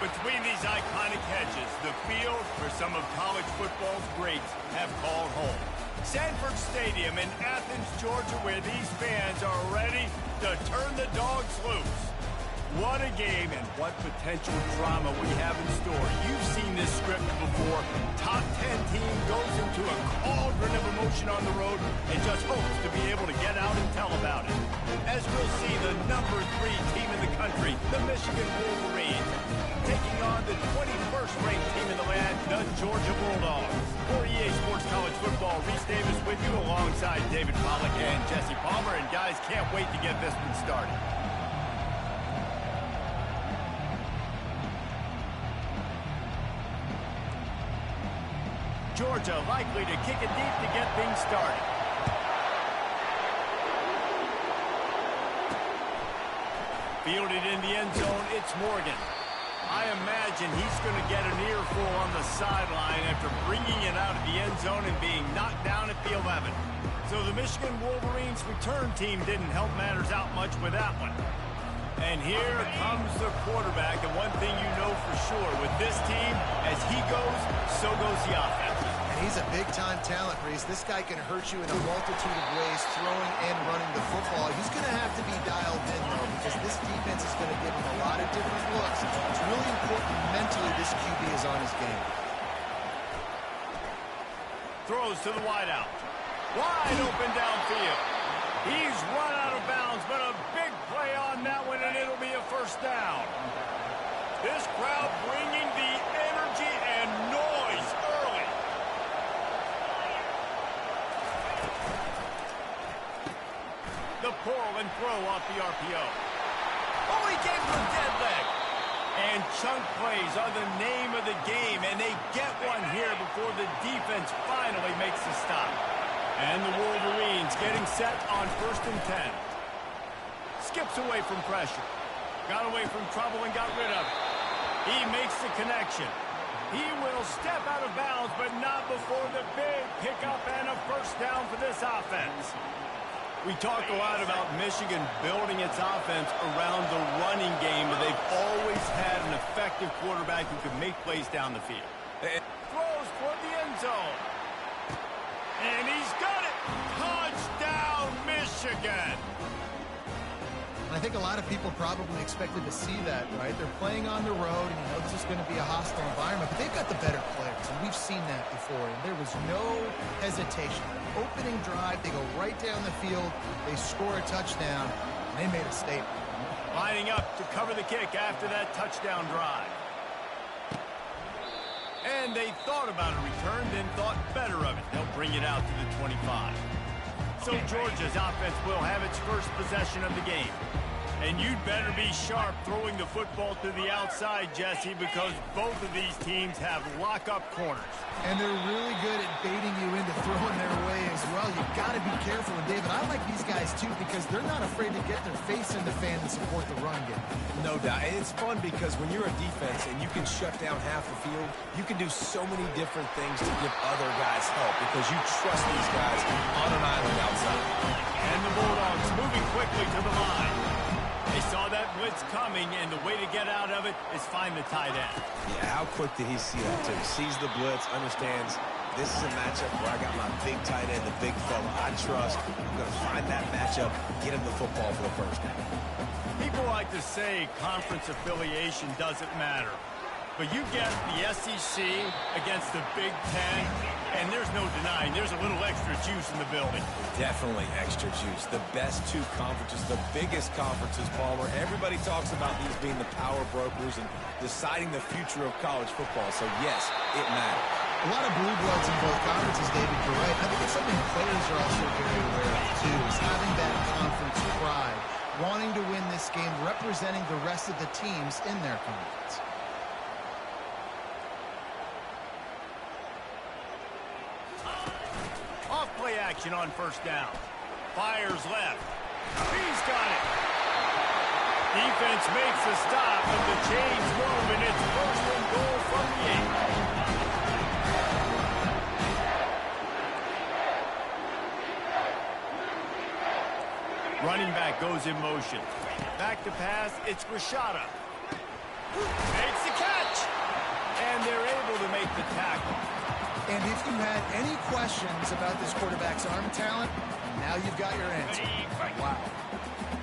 Between these iconic hedges, the field where some of college football's greats have called home. Sanford Stadium in Athens, Georgia, where these fans are ready to turn the dogs loose. What a game and what potential drama we have in store. You've seen this script before. Top 10 team goes into a cauldron of emotion on the road and just hopes to be able to get out and tell about it. As we'll see the number 3 team in the country, the Michigan Wolverines, taking on the 21st ranked team in the land, the Georgia Bulldogs. For EA Sports College Football, Reese Davis with you alongside David Pollack and Jesse Palmer. And guys, can't wait to get this one started. Georgia likely to kick it deep to get things started. Fielded in the end zone, it's Morgan. I imagine he's going to get an earful on the sideline after bringing it out of the end zone and being knocked down at the 11. So the Michigan Wolverines return team didn't help matters out much with that one. And here comes the quarterback, and one thing you know for sure, with this team, as he goes, so goes the offense. And he's a big-time talent, Reese. This guy can hurt you in a multitude of ways, throwing and running the football. He's going to have to be dialed in, though, because this defense is going to give him a lot of different looks. It's really important mentally this QB is on his game. Throws to the wideout. Wide open downfield. He's run out of bounds, but a big play on that one, and it'll be a first down. This crowd bringing the energy and noise early. The pull and throw off the RPO. Oh, he gave him a dead leg. And chunk plays are the name of the game, and they get one here before the defense finally makes the stop. And the Wolverines getting set on 1st and 10. Skips away from pressure. Got away from trouble and got rid of it. He makes the connection. He will step out of bounds, but not before the big pickup and a first down for this offense. We talk a lot about Michigan building its offense around the running game, but they've always had an effective quarterback who can make plays down the field. Throws toward the end zone. And he's got it! Touchdown, Michigan! I think a lot of people probably expected to see that, right? They're playing on the road, and you know this is going to be a hostile environment, but they've got the better players, and we've seen that before, and there was no hesitation. Opening drive, they go right down the field, they score a touchdown, and they made a statement. Lining up to cover the kick after that touchdown drive. And they thought about a return, then thought better of it. They'll bring it out to the 25. So Georgia's offense will have its first possession of the game. And you'd better be sharp throwing the football to the outside, Jesse, because both of these teams have lock-up corners. And they're really good at baiting you into throwing their way as well. You've got to be careful. And, David, I like these guys, too, because they're not afraid to get their face in the fan and support the run game. No doubt. And it's fun because when you're a defense and you can shut down half the field, you can do so many different things to give other guys help because you trust these guys on an island outside. And the Bulldogs moving quickly to the line. They saw that blitz coming, and the way to get out of it is find the tight end. Yeah, how quick did he see that, too? Sees the blitz, understands this is a matchup where I got my big tight end, the big fella I trust. I'm going to find that matchup, get him the football for the first down. People like to say conference affiliation doesn't matter. But you get the SEC against the Big Ten, and there's no denying there's a little extra juice in the building. Definitely extra juice. The best two conferences, the biggest conferences, Palmer. Everybody talks about these being the power brokers and deciding the future of college football. So, yes, it matters. A lot of blue bloods in both conferences, David, you're right. I think it's something players are also very aware of, too, is having that conference pride, wanting to win this game, representing the rest of the teams in their conference. Off-play action on first down. Fires left. He's got it. Defense makes the stop, and the chains move, and it's first and goal from the 8. Running back goes in motion. Back to pass, it's Rashada. Makes the catch. And they're able to make the tackle. And if you had any questions about this quarterback's arm talent, now you've got your answer. Wow.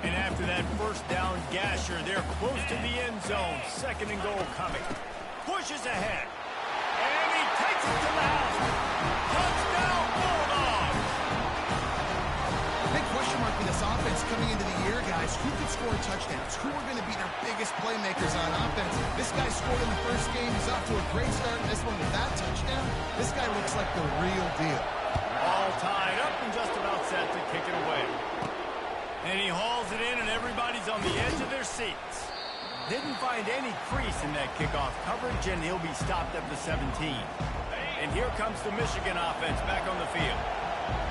And after that first down gasher, they're close to the end zone. Second and goal coming. Pushes ahead. And he takes it to the house. Touchdown, Bulldogs! Big question mark for this offense coming into the year, guys. Who could score touchdowns? Who are going to be their biggest playmakers on offense? This guy scored in the first game. He's off to a great start in this one with that touchdown. This guy looks like the real deal. All tied up and just about set to kick it away. And he hauls it in, and everybody's on the edge of their seats. Didn't find any crease in that kickoff coverage, and he'll be stopped at the 17. And here comes the Michigan offense back on the field.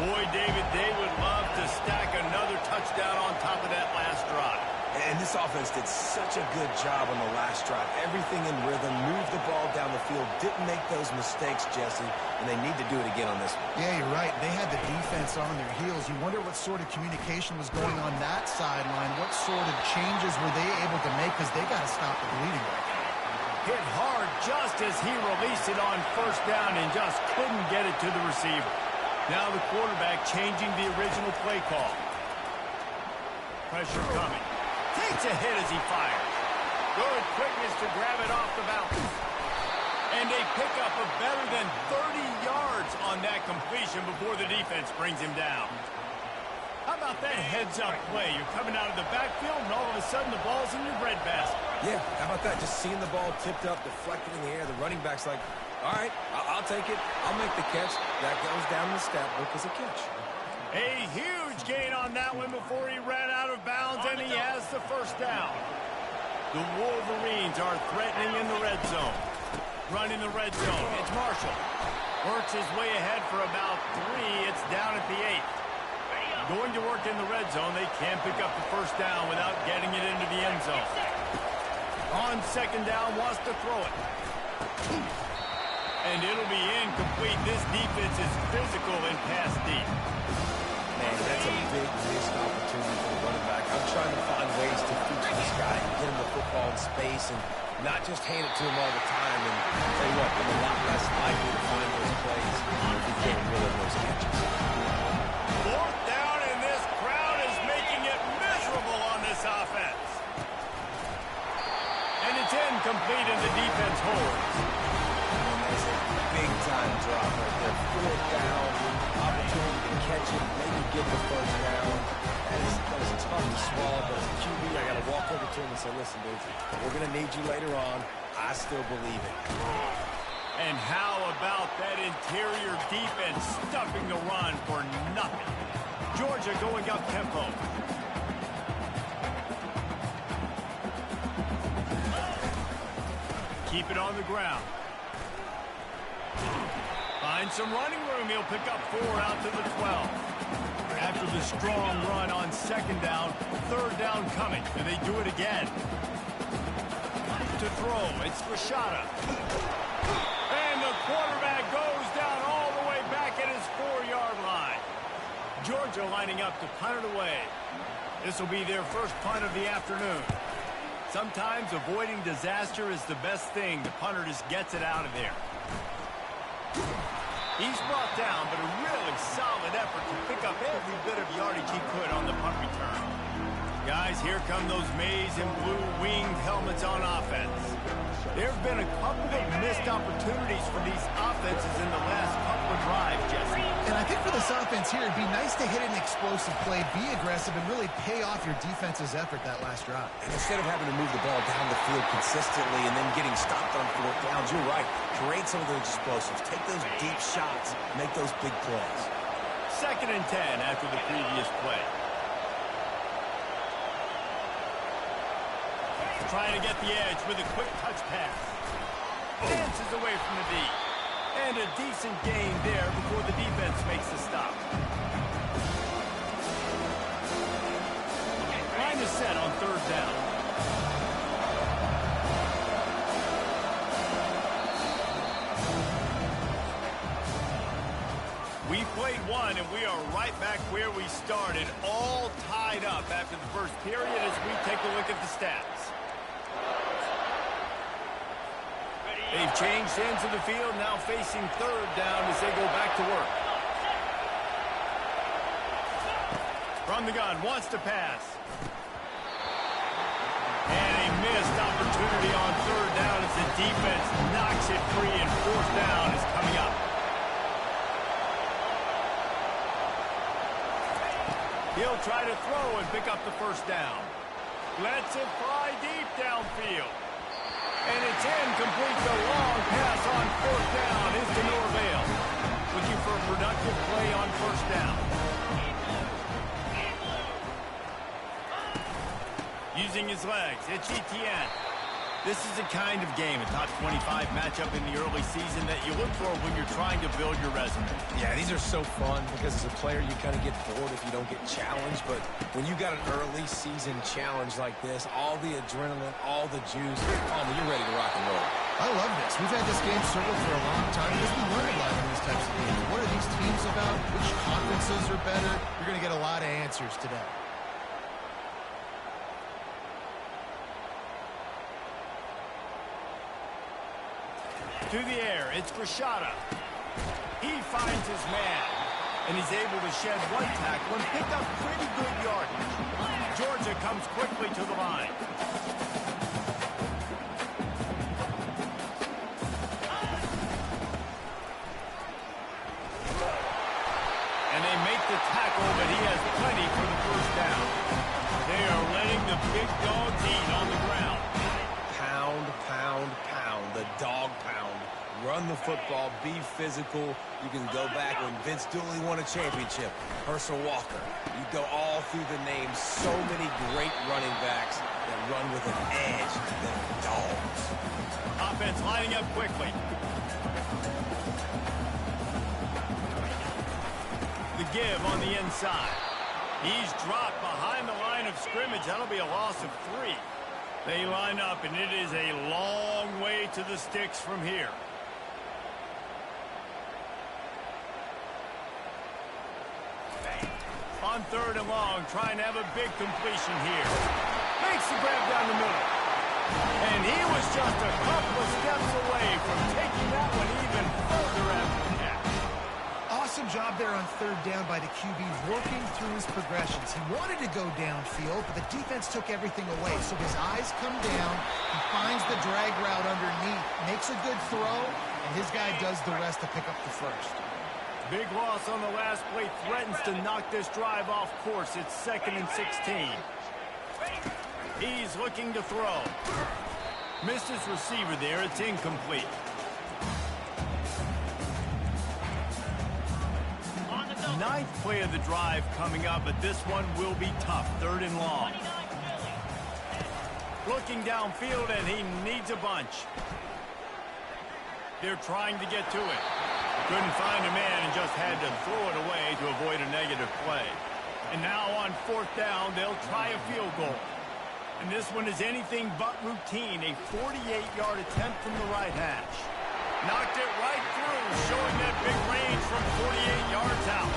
Boy, David, they would love to stack another touchdown on top of that last drive. And this offense did such a good job on the last drive. Everything in rhythm, moved the ball down the field, didn't make those mistakes, Jesse, and they need to do it again on this one. Yeah, you're right. They had the defense on their heels. You wonder what sort of communication was going on that sideline. What sort of changes were they able to make, because they got to stop the bleeding right now. Hit hard just as he released it on first down and just couldn't get it to the receiver. Now the quarterback changing the original play call. Pressure coming. Takes a hit as he fires. Good quickness to grab it off the bounce. And they pick up a better than 30 yards on that completion before the defense brings him down. How about that heads-up play? You're coming out of the backfield, and all of a sudden the ball's in your breadbasket. Yeah, how about that? Just seeing the ball tipped up, deflected in the air. The running back's like, all right, I'll take it. I'll make the catch. That goes down the stat book as a catch. A huge gain on that one before he ran out of bounds, and he has the first down. The Wolverines are threatening in the red zone. Running the red zone. It's Marshall. Works his way ahead for about 3. It's down at the 8. Going to work in the red zone. They can't pick up the first down without getting it into the end zone. On second down, wants to throw it. And it'll be incomplete. This defense is physical and pass deep. Man, that's a big missed opportunity for the running back. I'm trying to find ways to feature this guy and get him the football in space and not just hand it to him all the time. And I'll tell you what, I'm a lot less likely to find those plays if he can't reel those catches. Fourth down, and this crowd is making it miserable on this offense. And it's incomplete, and the defense holds. And that's a big-time drop right there. Fourth down, opportunity to catch it, maybe get the first down. That is tough to swallow, but as a QB, I got to walk over to him and say, listen, dude, we're going to need you later on. I still believe it. And how about that interior defense stuffing the run for nothing? Georgia going up tempo. Keep it on the ground. Find some running room. He'll pick up 4 out to the 12. After the strong run on second down, third down coming. And they do it again. To throw, it's Rashada. And the quarterback goes down all the way back at his 4-yard line. Georgia lining up to punt it away. This will be their first punt of the afternoon. Sometimes avoiding disaster is the best thing. The punter just gets it out of there. He's brought down, but a really solid effort to pick up every bit of yardage he could on the punt return. Guys, here come those maize and blue winged helmets on offense. There have been a couple of missed opportunities for these offenses in the last couple of drives, Jesse. And I think for this offense here, it'd be nice to hit an explosive play, be aggressive, and really pay off your defense's effort that last drive. And instead of having to move the ball down the field consistently and then getting stopped on 4th downs, you're right. Create some of those explosives. Take those deep shots. Make those big plays. 2nd and 10 after the previous play. Trying to get the edge with a quick touch pass. Dances away from the D. And a decent gain there before the defense makes the stop. Line is set on 3rd down. We played one, and we are right back where we started, all tied up after the first period as we take a look at the stats. They've changed ends of the field, now facing third down as they go back to work. From the gun, wants to pass. And a missed opportunity on third down as the defense knocks it free, and fourth down is coming up. He'll try to throw and pick up the first down. Lets it fly deep downfield. And it's incomplete. The long pass on fourth down is to no avail. Looking for a productive play on first down. Using his legs, it's Etienne. This is the kind of game, a top 25 matchup in the early season, that you look for when you're trying to build your resume. Yeah, these are so fun because as a player, you kind of get bored if you don't get challenged. But when you got an early season challenge like this, all the adrenaline, all the juice, you're ready to rock and roll. I love this. We've had this game circled for a long time because we learn a lot in these types of games. What are these teams about? Which conferences are better? You're going to get a lot of answers today. To the air, it's Grishada. He finds his man, and he's able to shed one tackle and pick up pretty good yardage. Georgia comes quickly to the line. And they make the tackle, but he has plenty for the first down. They are letting the big dogs eat on the ground. Pound, pound, pound, the dog pound. Run the football, be physical. You can go back when Vince Dooley won a championship. Herschel Walker. You go all through the names. So many great running backs that run with an edge. They're dogs. Offense lining up quickly. The give on the inside. He's dropped behind the line of scrimmage. That'll be a loss of 3. They line up, and it is a long way to the sticks from here. On third and long, trying to have a big completion here. Makes the grab down the middle. And he was just a couple of steps away from taking that one even further after the catch. Awesome job there on third down by the QB, working through his progressions. He wanted to go downfield, but the defense took everything away. So his eyes come down, he finds the drag route underneath, makes a good throw, and his guy does the rest to pick up the first. Big loss on the last play, threatens to knock this drive off course. It's 2nd and 16. He's looking to throw. Missed his receiver there. It's incomplete. Ninth play of the drive coming up, but this one will be tough. 3rd and long. Looking downfield, and he needs a bunch. They're trying to get to it. Couldn't find a man and just had to throw it away to avoid a negative play. And now on 4th down, they'll try a field goal. And this one is anything but routine. A 48-yard attempt from the right hash. Knocked it right through, showing that big range from 48 yards out.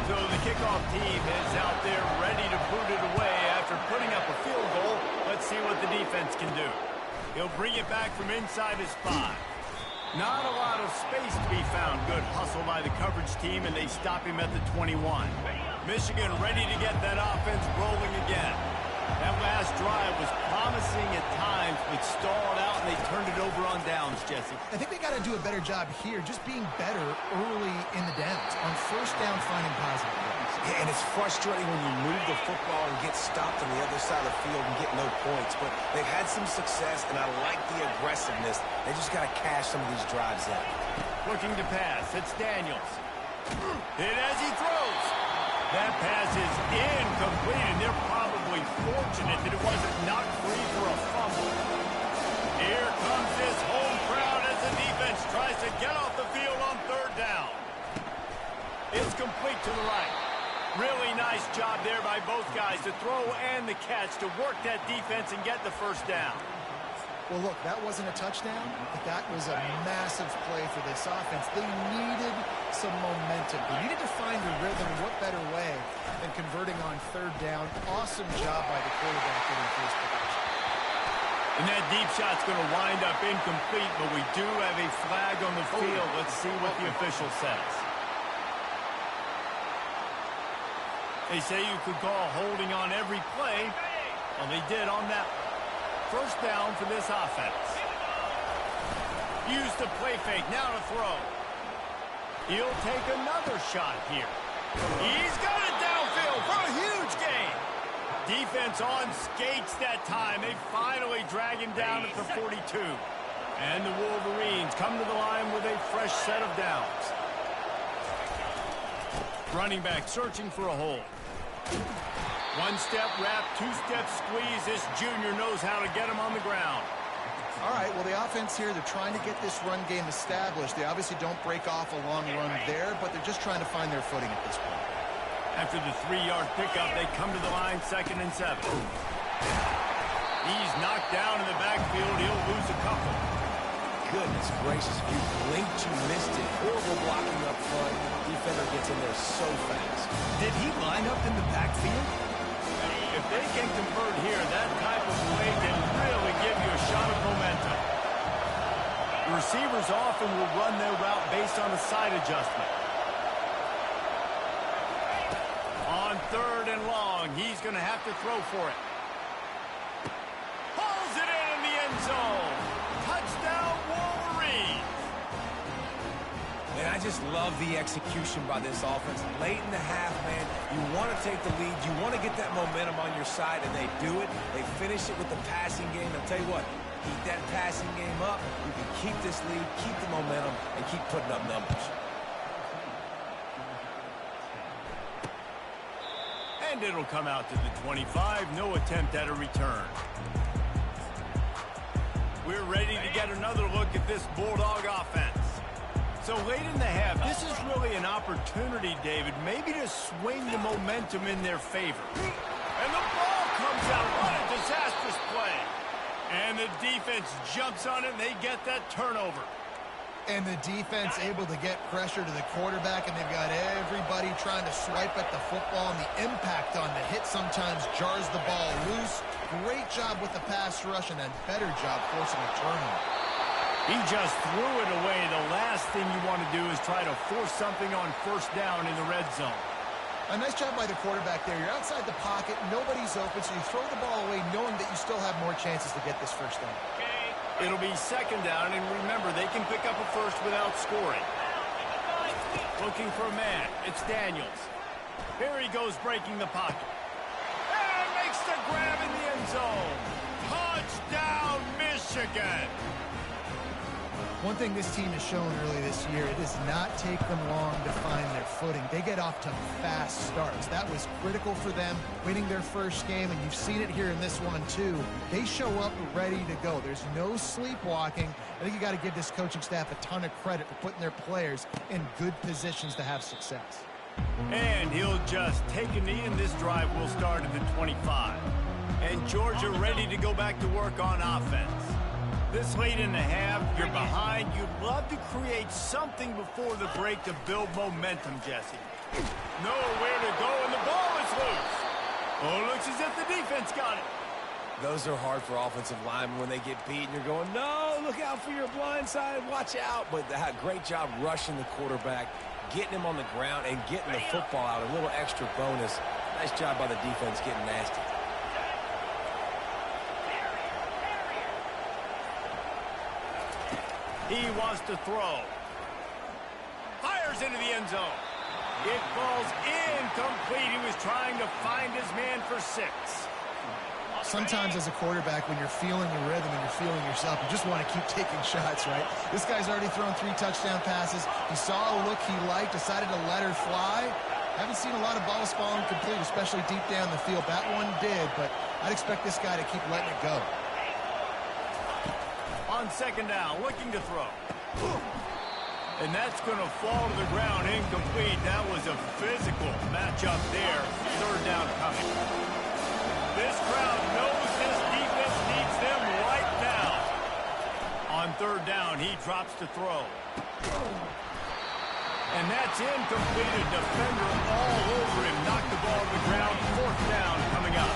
So the kickoff team is out there ready to boot it away after putting up a field goal. Let's see what the defense can do. He'll bring it back from inside his 5. Not a lot of space to be found. Good hustle by the coverage team, and they stop him at the 21. Michigan ready to get that offense rolling again. That last drive was promising at times, but stalled out, and they turned it over on downs, Jesse. I think they got to do a better job here, just being better early in the downs. On first down, finding positive plays. Yeah, and it's frustrating when you move the football and get stopped on the other side of the field and get no points. But they've had some success, and I like the aggressiveness. They just got to cash some of these drives in. Looking to pass. It's Daniels. Hit as he throws. That pass is incomplete, and they're probably fortunate that it wasn't knocked free for a fumble. Here comes this home crowd as the defense tries to get off the field on 3rd down. It's complete to the right. Really nice job there by both guys to throw and the catch to work that defense and get the first down. Well, look, that wasn't a touchdown, but that was a massive play for this offense. They needed some momentum. They needed to find a rhythm. What better way than converting on 3rd down? Awesome job by the quarterback getting first progression. And that deep shot's going to wind up incomplete, but we do have a flag on the field. Let's see what the official says. They say you could call holding on every play. Well, they did on that one. First down for this offense. Use the play fake. Now to throw. He'll take another shot here. He's got it downfield for a huge gain. Defense on skates that time. They finally drag him down at the 42. And the Wolverines come to the line with a fresh set of downs. Running back searching for a hole. One-step wrap, two-step squeeze. This junior knows how to get him on the ground. All right, well, the offense here, they're trying to get this run game established. They obviously don't break off a long run there, but they're just trying to find their footing at this point. After the 3-yard pickup, they come to the line 2nd and 7. He's knocked down in the backfield. He'll lose a couple. Goodness gracious, if you blinked, you missed it. Horrible blocking up front. Defender gets in there so fast. Did he line up in the backfield? If they can convert here, that type of play can really give you a shot of momentum. The receivers often will run their route based on a side adjustment. On 3rd and long, he's going to have to throw for it. Pulls it in the end zone. Touchdown, Wolverines. And I just love the execution by this offense. Late in the half, man, you want to take the lead. You want to get that momentum on your side, and they do it. They finish it with the passing game. I'll tell you what, keep that passing game up. You can keep this lead, keep the momentum, and keep putting up numbers. And it'll come out to the 25. No attempt at a return. We're ready to get another look at this Bulldog offense. So late in the half, this is really an opportunity, David, maybe to swing the momentum in their favor. And the ball comes out. What a disastrous play. And the defense jumps on it, and they get that turnover. And the defense able to get pressure to the quarterback, and they've got everybody trying to swipe at the football, and the impact on the hit sometimes jars the ball loose. Great job with the pass rush, and a better job forcing a turnover. He just threw it away. The last thing you want to do is try to force something on 1st down in the red zone. A nice job by the quarterback there. You're outside the pocket, nobody's open, so you throw the ball away knowing that you still have more chances to get this 1st down. It'll be 2nd down, and remember, they can pick up a first without scoring. Looking for a man. It's Daniels. Here he goes breaking the pocket. And makes the grab in the end zone. Touchdown, Michigan. One thing this team has shown early this year, it does not take them long to find their footing. They get off to fast starts. That was critical for them, winning their 1st game, and you've seen it here in this one too. They show up ready to go. There's no sleepwalking. I think you got to give this coaching staff a ton of credit for putting their players in good positions to have success. And he'll just take a knee, and this drive will start at the 25. And Georgia ready to go back to work on offense. This late in the half, you're behind. You'd love to create something before the break to build momentum, Jesse. Nowhere to go, and the ball is loose. Oh, it looks as if the defense got it. Those are hard for offensive linemen when they get beat, and you're going, no, look out for your blind side, watch out. But great job rushing the quarterback, getting him on the ground, and getting the football out. A little extra bonus. Nice job by the defense getting nasty. He wants to throw. Fires into the end zone. It falls incomplete. He was trying to find his man for 6. Sometimes as a quarterback, when you're feeling your rhythm and you're feeling yourself, you just want to keep taking shots, right? This guy's already thrown 3 touchdown passes. He saw a look he liked, decided to let her fly. Haven't seen a lot of balls falling complete, especially deep down the field. That one did, but I'd expect this guy to keep letting it go. On 2nd down, looking to throw. And that's going to fall to the ground incomplete. That was a physical matchup there. 3rd down coming. This crowd knows this defense needs them right now. On 3rd down, he drops to throw. And that's incomplete. A defender all over him. Knocked the ball to the ground. 4th down coming up.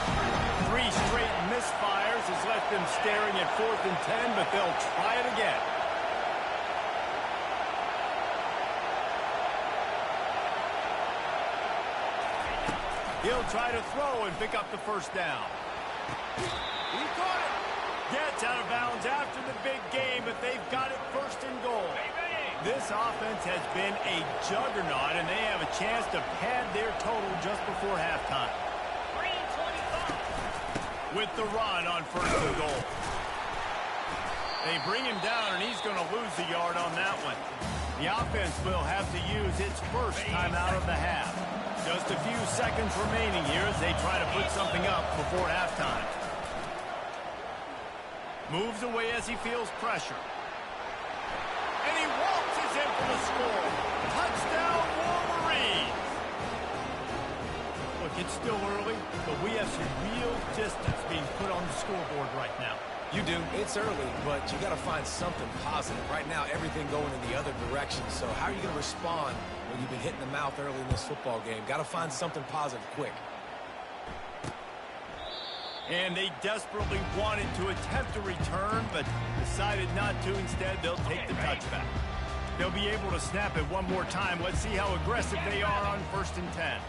3 straight misfires has left them staring at 4th and 10, but they'll try it again. He'll try to throw and pick up the 1st down. He caught it. Gets out of bounds after the big game, but they've got it 1st and goal. This offense has been a juggernaut, and they have a chance to pad their total just before halftime. With the run on 1st and goal. They bring him down, and he's going to lose a yard on that one. The offense will have to use its 1st timeout of the half. Just a few seconds remaining here as they try to put something up before halftime. Moves away as he feels pressure. And he waltzes in for the score. Touchdown, Wolverines! Look, it's still early, but we have some real distance being put on the scoreboard right now. You do. It's early, but you got to find something positive. Right now, everything going in the other direction. So how are you going to respond when you've been hit in the mouth early in this football game? Got to find something positive quick. And they desperately wanted to attempt a return, but decided not to. Instead, they'll take the touchback. They'll be able to snap it one more time. Let's see how aggressive they are on 1st and 10.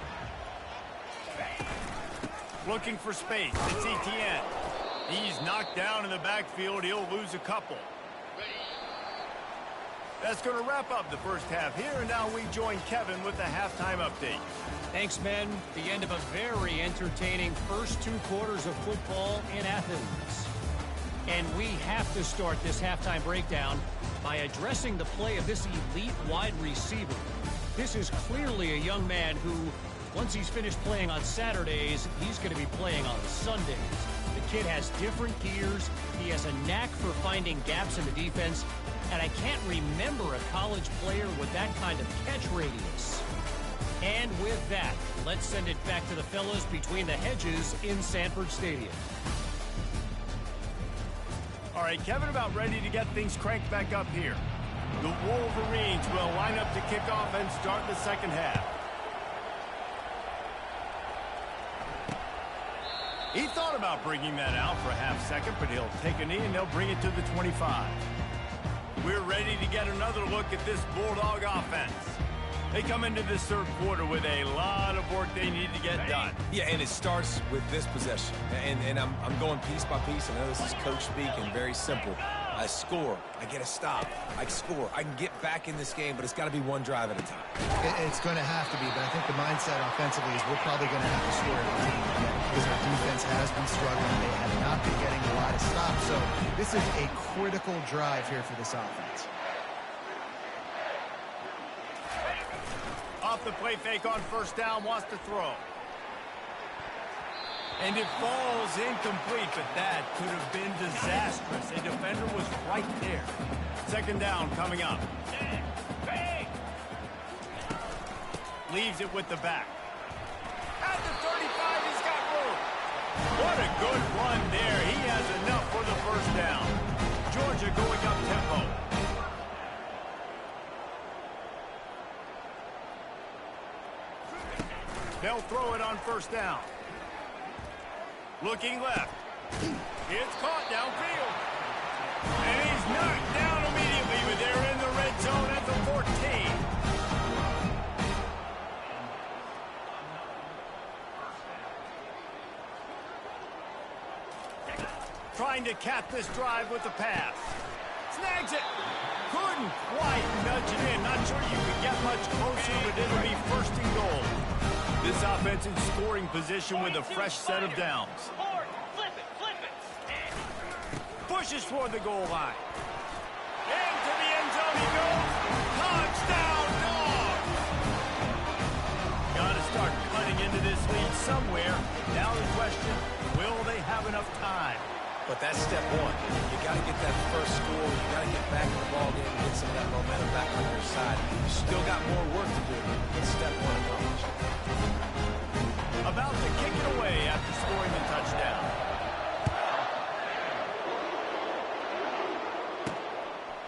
Looking for space. It's Etienne. He's knocked down in the backfield. He'll lose a couple. That's going to wrap up the 1st half here, and now we join Kevin with the halftime update. Thanks, men. The end of a very entertaining first 2 quarters of football in Athens. And we have to start this halftime breakdown by addressing the play of this elite wide receiver. This is clearly a young man who, once he's finished playing on Saturdays, he's going to be playing on Sundays. The kid has different gears. He has a knack for finding gaps in the defense. And I can't remember a college player with that kind of catch radius. And with that, let's send it back to the fellas between the hedges in Sanford Stadium. All right, Kevin, about ready to get things cranked back up here. The Wolverines will line up to kick off and start the 2nd half. He thought about bringing that out for a half-second, but he'll take a knee and they'll bring it to the 25. We're ready to get another look at this Bulldog offense. They come into this 3rd quarter with a lot of work they need to get done. Yeah, and it starts with this possession. And I'm going piece by piece. I know this is coach speak and very simple. I score. I get a stop. I score. I can get back in this game, but it's got to be one drive at a time. It's going to have to be, but I think the mindset offensively is we're probably going to have to score every team again because our defense has been struggling. They have not been getting a lot of stops. So this is a critical drive here for this offense. Off the play fake on 1st down, wants to throw. And it falls incomplete, but that could have been disastrous. A defender was right there. 2nd down coming up. Leaves it with the back. At the 35, he's got room. What a good run there. He has enough for the 1st down. Georgia going up tempo. They'll throw it on 1st down. Looking left. It's caught downfield. And he's knocked down immediately, but they're in the red zone at the 14. Trying to cap this drive with the pass. Snags it. Couldn't quite nudge it in. Not sure you could get much closer, but it'll be 1st and goal. This offense in scoring position with a fresh set of downs. Pushes toward the goal line. Into the end zone he goes. Touchdown, Dogs! Got to start cutting into this lead somewhere. Now the question, will they have enough time? But that's step one. You got to get that first score. You got to get back in the ball game and get some of that momentum back on your side. You still got more work to do, but step one accomplished. About to kick it away after scoring the touchdown.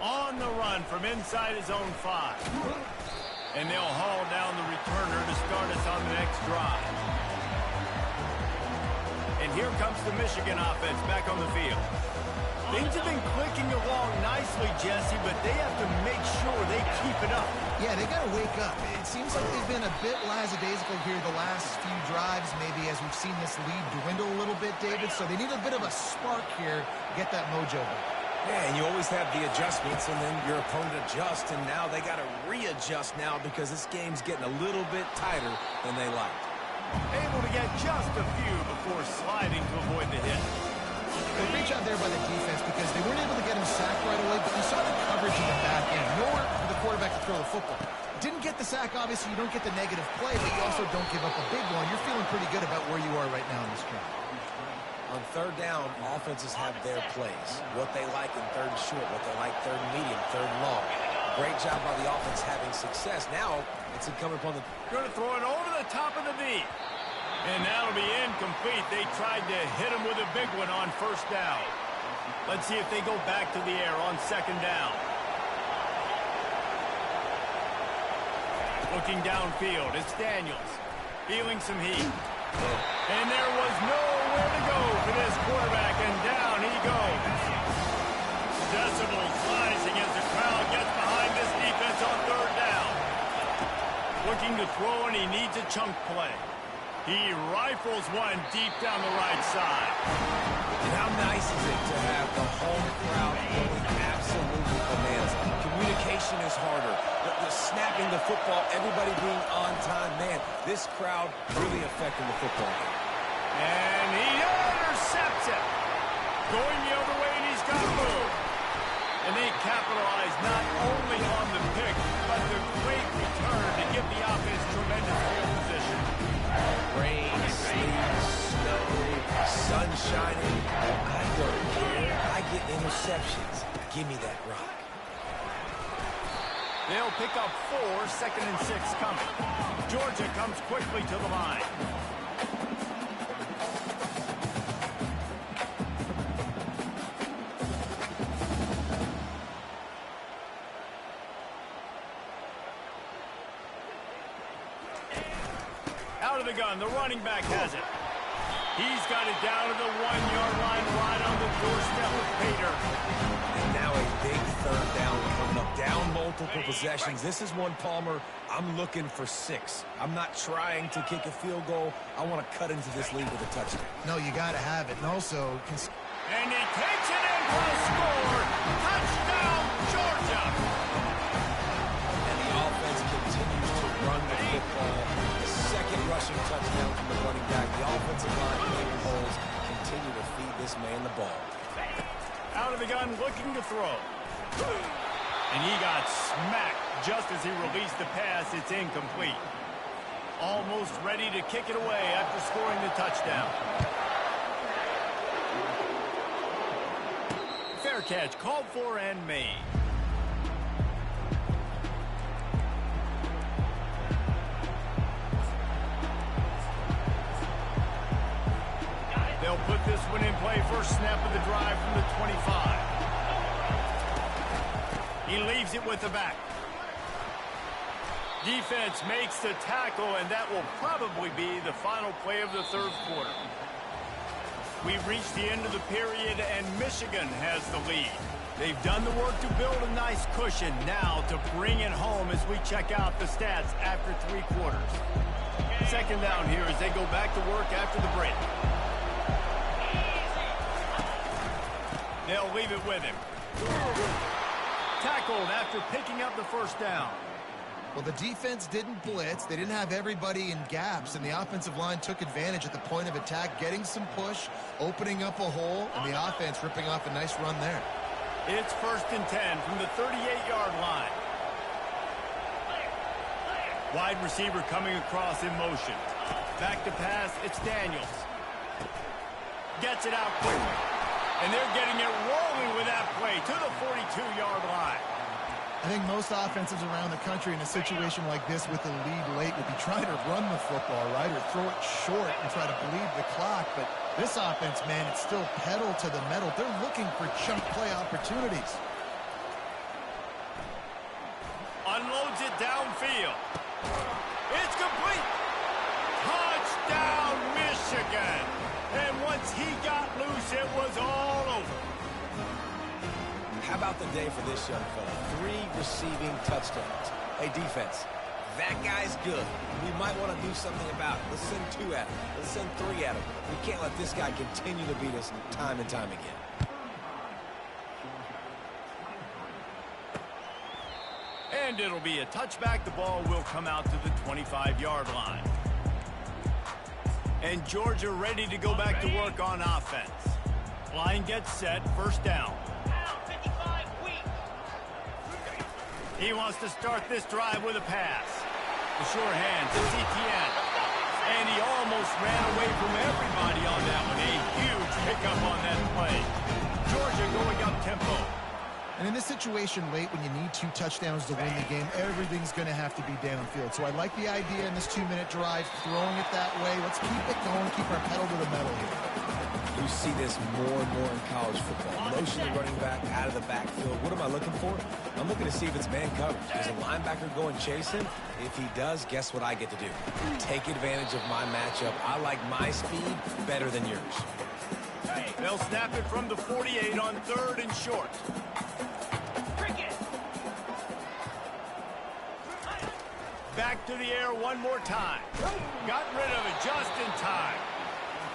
On the run from inside his own 5. And they'll haul down the returner to start us on the next drive. And here comes the Michigan offense back on the field. Things have been clicking along nicely, Jesse, but they have to make sure they keep it up. Yeah, they got to wake up. It seems like they've been a bit lackadaisical here the last few drives, maybe, as we've seen this lead dwindle a little bit, David. So they need a bit of a spark here to get that mojo back. Yeah, and you always have the adjustments, and then your opponent adjusts, and now they got to readjust now because this game's getting a little bit tighter than they like. Able to get just a few before sliding to avoid the hit. Well, great job there by the defense because they weren't able to get him sacked right away, but you saw the coverage in the back end. Nowhere for the quarterback to throw the football. Didn't get the sack, obviously. You don't get the negative play, but you also don't give up a big one. You're feeling pretty good about where you are right now in this game. On third down, offenses have their plays. What they like in third and short, what they like third and medium, third and long. Great job by the offense having success. Now it's incumbent upon the... Going to throw it over the top of the knee. And that'll be incomplete. They tried to hit him with a big one on first down. Let's see if they go back to the air on second down. Looking downfield, it's Daniels. Feeling some heat. And there was nowhere to go for this quarterback, and down he goes. Decibels rising as the crowd gets behind this defense on third down. Looking to throw, and he needs a chunk play. He rifles one deep down the right side. And how nice is it to have the home crowd going absolutely bananas? Communication is harder. The snapping the football, everybody being on time. Man, this crowd really affecting the football game. And he intercepts it. Going the other way, and he's got room. And they capitalize not only on the pick, but the great return to give the offense tremendous field position. Rain, sleet, snow, sun shining. I don't care. I get interceptions. Give me that rock. They'll pick up 4, 2nd and 6 coming. Georgia comes quickly to the line. Out of the gun, the running back has it. He's got it down to the 1-yard line, right on the doorstep of Pater. And now a big third down coming up. Down multiple possessions. This is one, Palmer, I'm looking for 6. I'm not trying to kick a field goal. I want to cut into this lead with a touchdown. No, you got to have it. And also... And he takes it in for the score. Touchdown, Georgia. And the offense continues to run the football. The second rushing touchdown from the running back. The offensive line making holes. Continue to feed this man the ball. Out of the gun, looking to throw. And he got smacked just as he released the pass. It's incomplete. Almost ready to kick it away after scoring the touchdown. Fair catch, called for and made. They'll put this one in play. First snap of the drive from the 25. He leaves it with the back. Defense makes the tackle, and that will probably be the final play of the third quarter. We've reached the end of the period, and Michigan has the lead. They've done the work to build a nice cushion. Now to bring it home as we check out the stats after 3 quarters. Second down here as they go back to work after the break. They'll leave it with him. Tackled after picking up the first down. Well, the defense didn't blitz. They didn't have everybody in gaps, and the offensive line took advantage at the point of attack, getting some push, opening up a hole, and the offense ripping off a nice run there. It's 1st and 10 from the 38-yard line. Wide receiver coming across in motion. Back to pass, it's Daniels. Gets it out quickly. And they're getting it rolling with that play to the 42-yard line. I think most offenses around the country in a situation like this with the lead late would be trying to run the football, right, or throw it short and try to bleed the clock. But this offense, man, it's still pedal to the metal. They're looking for chunk play opportunities. Unloads moves it downfield. It's complete. Touchdown, Michigan. And once he got loose, it was all over. How about the day for this young fella? 3 receiving touchdowns. Hey, defense, that guy's good. We might want to do something about it. Let's send 2 at him. Let's send 3 at him. We can't let this guy continue to beat us time and time again. And it'll be a touchback. The ball will come out to the 25-yard line. And Georgia ready to go back to work on offense. Line gets set, first down. He wants to start this drive with a pass. The sure hands, it's Etienne. And he almost ran away from everybody on that one. A huge pickup on that play. Georgia going up tempo. And in this situation late, when you need 2 touchdowns to win the game, everything's going to have to be downfield. So I like the idea in this 2-minute drive, throwing it that way. Let's keep it going, keep our pedal to the metal here. You see this more and more in college football. Motion the running back out of the backfield. What am I looking for? I'm looking to see if it's man coverage. Does a linebacker go and chase him? If he does, guess what I get to do? Take advantage of my matchup. I like my speed better than yours. They'll snap it from the 48 on 3rd and short. Back to the air one more time. Got rid of it just in time.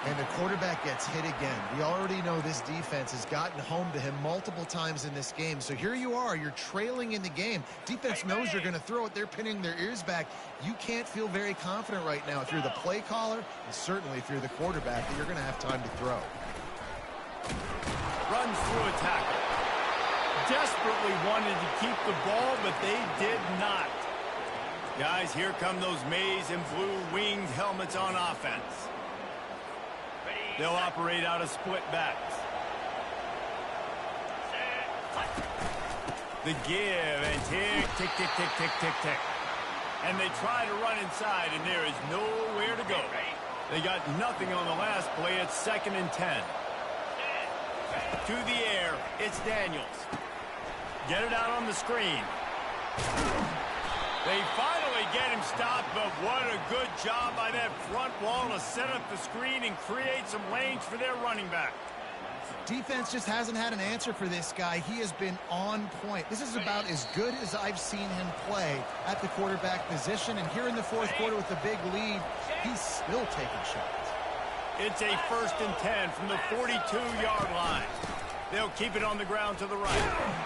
And the quarterback gets hit again. We already know this defense has gotten home to him multiple times in this game. So here you are, you're trailing in the game. Defense knows you're going to throw it. They're pinning their ears back. You can't feel very confident right now if you're the play caller, and certainly if you're the quarterback, that you're going to have time to throw. Runs through a tackle. Desperately wanted to keep the ball, but they did not. Guys, here come those maize and blue winged helmets on offense. They'll operate out of split backs. The give and tick, tick, tick, tick, tick, tick, tick. And they try to run inside, and there is nowhere to go. They got nothing on the last play. It's 2nd and 10. To the air, it's Daniels. Get it out on the screen. They finally get him stopped, but what a good job by that front wall to set up the screen and create some lanes for their running back. Defense just hasn't had an answer for this guy. He has been on point. This is about as good as I've seen him play at the quarterback position. And here in the 4th quarter with the big lead, he's still taking shots. It's a 1st and 10 from the 42-yard line. They'll keep it on the ground to the right.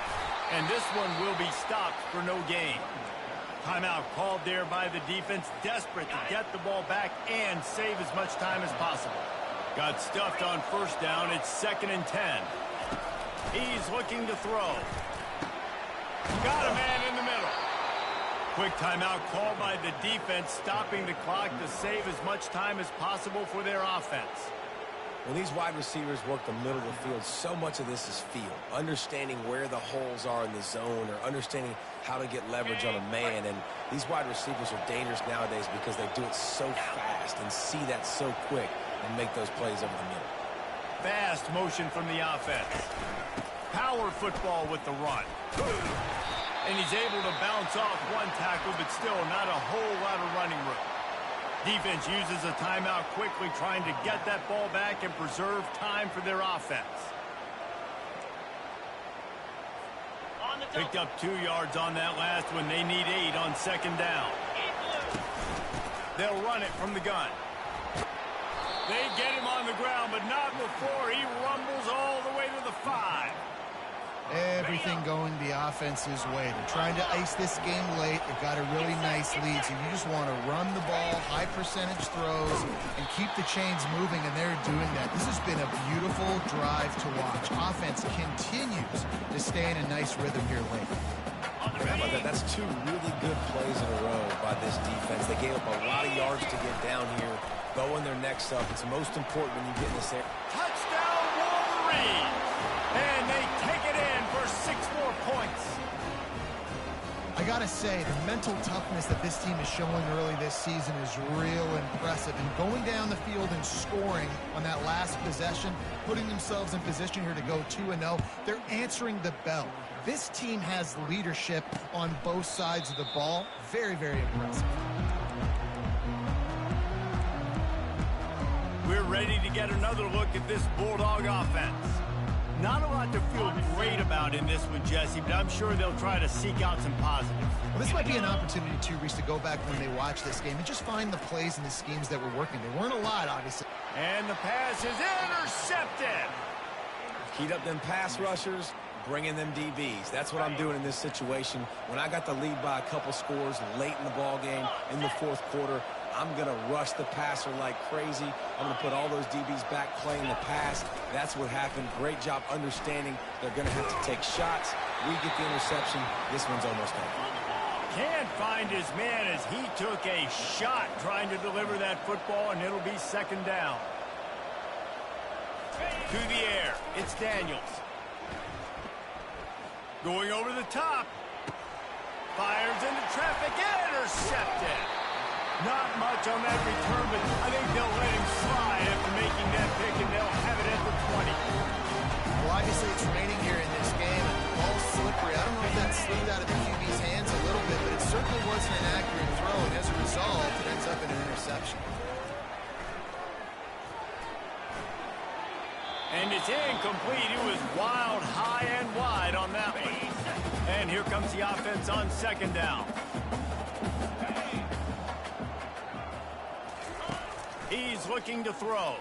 And this one will be stopped for no gain. Timeout called there by the defense, desperate to get the ball back and save as much time as possible. Got stuffed on 1st down. It's 2nd and 10. He's looking to throw. Got a man in the middle. Quick timeout called by the defense, stopping the clock to save as much time as possible for their offense. When these wide receivers work the middle of the field, so much of this is feel. Understanding where the holes are in the zone or understanding how to get leverage on a man. And these wide receivers are dangerous nowadays because they do it so fast and see that so quick and make those plays over the middle. Fast motion from the offense. Power football with the run. And he's able to bounce off one tackle, but still not a whole lot of running room. Defense uses a timeout quickly, trying to get that ball back and preserve time for their offense. Picked up 2 yards on that last one. They need 8 on 2nd down. They'll run it from the gun. They get him on the ground, but not before he rumbles all the way to the 5. Everything going the offense's way. They're trying to ice this game late. They've got a really nice lead, so you just want to run the ball, high percentage throws, and keep the chains moving, and they're doing that. This has been a beautiful drive to watch. Offense continues to stay in a nice rhythm here late. How about that? That's 2 really good plays in a row by this defense. They gave up a lot of yards to get down here, going their necks up. It's most important when you get in this area. Touchdown, Wolverine! And they take it in for 6 more points. I got got to say, the mental toughness that this team is showing early this season is real impressive. And going down the field and scoring on that last possession, putting themselves in position here to go 2-0, they're answering the bell. This team has leadership on both sides of the ball. Very, very impressive. We're ready to get another look at this Bulldog offense. Not a lot to feel great about in this one, Jesse, but I'm sure they'll try to seek out some positives. Well, this might be an opportunity, too, Reese, to go back when they watch this game and just find the plays and the schemes that were working. There weren't a lot, obviously. And the pass is intercepted. Heat up them pass rushers, bring in them DBs. That's what I'm doing in this situation. When I got the lead by a couple scores late in the ball game in the fourth quarter, I'm going to rush the passer like crazy. I'm going to put all those DBs back playing the pass. That's what happened. Great job understanding they're going to have to take shots. We get the interception. This one's almost over. Can't find his man as he took a shot trying to deliver that football, and it'll be second down. To the air, it's Daniels. Going over the top. Fires into traffic, intercepted. Not much on that return, but I think they'll let him slide after making that pick, and they'll have it at the 20. Well, obviously it's raining here in this game, and the ball's slippery. I don't know if that slipped out of the QB's hands a little bit, but it certainly wasn't an accurate throw, and as a result, it ends up in an interception. And it's incomplete. It was wild, high, and wide on that one. And here comes the offense on second down. He's looking to throw.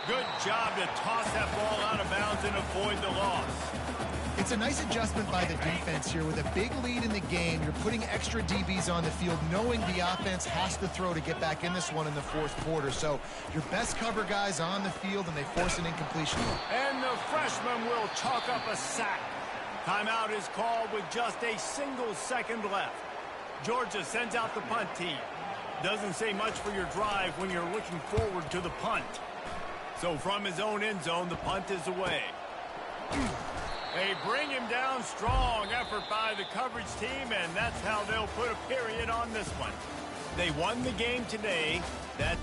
Good job to toss that ball out of bounds and avoid the loss. It's a nice adjustment by the defense here. With a big lead in the game, you're putting extra DBs on the field, knowing the offense has to throw to get back in this one in the fourth quarter. So your best cover guys on the field, and they force an incompletion. And the freshman will chalk up a sack. Timeout is called with just a single second left. Georgia sends out the punt team. Doesn't say much for your drive when you're looking forward to the punt. So from his own end zone, the punt is away. They bring him down. Strong effort by the coverage team, and that's how they'll put a period on this one. They won the game today. That